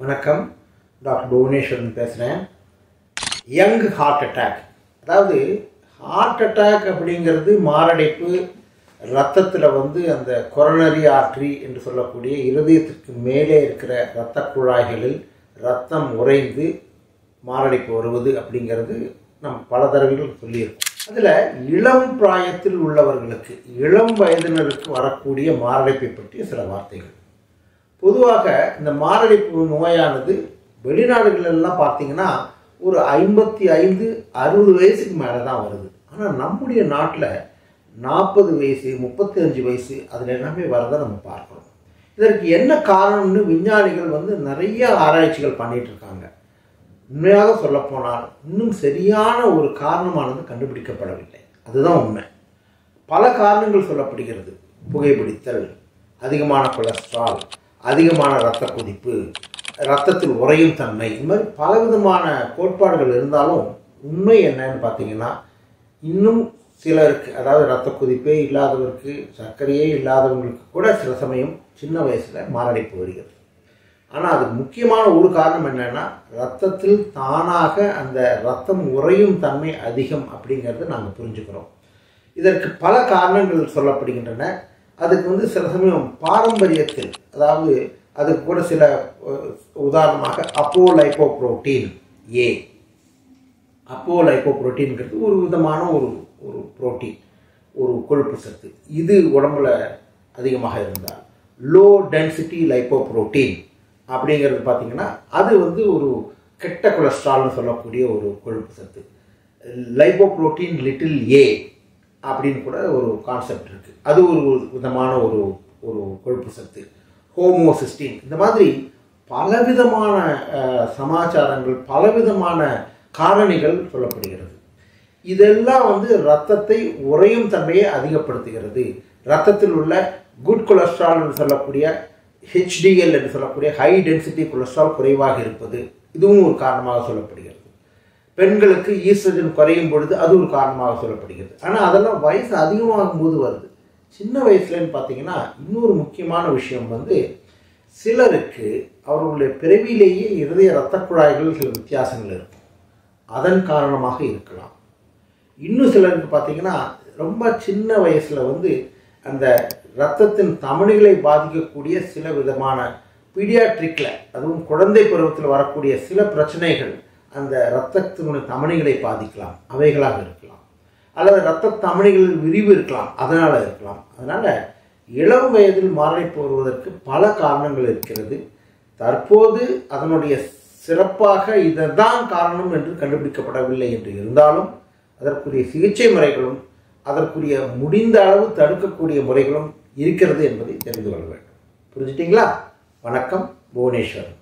வணக்கம், டாக்டர் புவனேஸ்வரன் பேசுகிறேன். Young heart attack, அதாவது ஹார்ட் அட்டாக் அப்படிங்கிறது மாரடைப்பு, இரத்தத்தில் அந்த கொரோனரி ஆர்டரி என்று சொல்லக்கூடிய இருதயத்திற்கு மேலே இருக்கிற இரத்த குழாய்களில் இரத்தம் உறைந்து மாரடைப்பு வருவது அப்படிங்கிறது நம்ம பல தடவைகள் சொல்லியிருக்கோம். அதில் இளம் பிராயத்தில் உள்ளவர்களுக்கு, இளம் வயதினருக்கு வரக்கூடிய மாரடைப்பை பற்றிய சில வார்த்தைகள். பொதுவாக இந்த மாரடைப்பு நோயானது வெளிநாடுகளெல்லாம் பார்த்தீங்கன்னா ஒரு 55-60 வயசுக்கு மேலே தான் வருது. ஆனால் நம்முடைய நாட்டில் 40 வயசு 35 வயசு அதில் எல்லாமே வரதை நம்ம பார்க்குறோம். இதற்கு என்ன காரணம்னு விஞ்ஞானிகள் நிறைய ஆராய்ச்சிகள் பண்ணிகிட்டு இருக்காங்க. உண்மையாக சொல்லப்போனால் இன்னும் சரியான ஒரு காரணமானது கண்டுபிடிக்கப்படவில்லை. அதுதான் உண்மை. பல காரணங்கள் சொல்லப்படுகிறது. புகைப்பிடித்தல், அதிகமான கொலஸ்ட்ரால், அதிகமான இரத்த கொதிப்பு, இரத்தத்தில் உறையும் தன்மை, இந்த மாதிரி பலவிதமான கோட்பாடுகள் இருந்தாலும் உண்மை என்னன்னு பார்த்தீங்கன்னா, இன்னும் சிலருக்கு, அதாவது இரத்த கொதிப்பே இல்லாதவருக்கு, சர்க்கரையே இல்லாதவங்களுக்கு கூட சில சமயம் சின்ன வயசில் மாரடைப்பு வருகிறது. ஆனால் அதுக்கு முக்கியமான ஒரு காரணம் என்னென்னா, இரத்தத்தில் தானாக அந்த இரத்தம் உறையும் தன்மை அதிகம் அப்படிங்கிறது நாங்கள் புரிஞ்சுக்கிறோம். இதற்கு பல காரணங்கள் சொல்லப்படுகின்றன. அதுக்கு சில சமயம் பாரம்பரியத்தில், அதாவது அதுக்கு கூட சில உதாரணமாக அப்போலைப்போப்ரோட்டீன் ஏ, அப்போலைப்போப்ரோட்டீன்கிறது ஒரு விதமான ஒரு புரோட்டீன், ஒரு கொழுப்பு சத்து. இது உடம்புல அதிகமாக இருந்தால் லோ டென்சிட்டி லைப்போப்ரோட்டீன் அப்படிங்கிறது பார்த்திங்கன்னா அது ஒரு கெட்ட கொலஸ்ட்ரால்னு சொல்லக்கூடிய ஒரு கொழுப்பு சத்து. லைப்போப்ரோட்டீன் லிட்டில் ஏ அப்படின்னு கூட ஒரு கான்செப்ட் இருக்குது. அது ஒரு விதமான ஒரு கொழுப்பு சத்து. ஹோமோசிஸ்டின், இந்த மாதிரி பலவிதமான சமாச்சாரங்கள், பலவிதமான காரணிகள் சொல்லப்படுகிறது. இதெல்லாம் இரத்தத்தை உறையும் தன்மையை அதிகப்படுத்துகிறது. இரத்தத்தில் உள்ள குட் கொலஸ்ட்ரால் என்று சொல்லக்கூடிய HDL என்று சொல்லக்கூடிய ஹை டென்சிட்டி கொலஸ்ட்ரால் குறைவாக இருப்பது, இதுவும் ஒரு காரணமாக சொல்லப்படுகிறது. பெண்களுக்கு ஈஸ்ட்ரஜன் குறையும் பொழுது அது ஒரு காரணமாக சொல்லப்படுகிறது. ஆனால் அதெல்லாம் வயசு அதிகமாகும் போது வருது. சின்ன வயசுலன்னு பார்த்தீங்கன்னா இன்னொரு முக்கியமான விஷயம் சிலருக்கு அவர்களுடைய பிறவியிலேயே இருதய இரத்த குழாய்கள் சில வித்தியாசங்கள் இருக்கும். அதன் காரணமாக இருக்கலாம். இன்னும் சிலருக்கு பார்த்தீங்கன்னா ரொம்ப சின்ன வயசில் அந்த இரத்தத்தின் தமனிகளை பாதிக்கக்கூடிய சில விதமான பீடியாட்ரிக்கில், அதுவும் குழந்தை பருவத்தில் வரக்கூடிய சில பிரச்சனைகள் அந்த இரத்தத்தினுடைய தமனிகளை பாதிக்கலாம். அவைகளாக இருக்கலாம். அல்லது இரத்த தமனிகளில் விரிவு இருக்கலாம், அதனால் இருக்கலாம். அதனால் இளம் வயதில் மாரடைப்பு வருவதற்கு பல காரணங்கள் இருக்கிறது. தற்போது அதனுடைய சிறப்பாக இதுதான் காரணம் என்று கண்டுபிடிக்கப்படவில்லை என்று இருந்தாலும் அதற்குரிய சிகிச்சை முறைகளும் அதற்குரிய முடிந்த அளவு தடுக்கக்கூடிய முறைகளும் இருக்கிறது என்பதை தெரிந்து கொள்ள வேண்டும். புரிஞ்சுட்டீங்களா? வணக்கம், புவனேஸ்வரன்.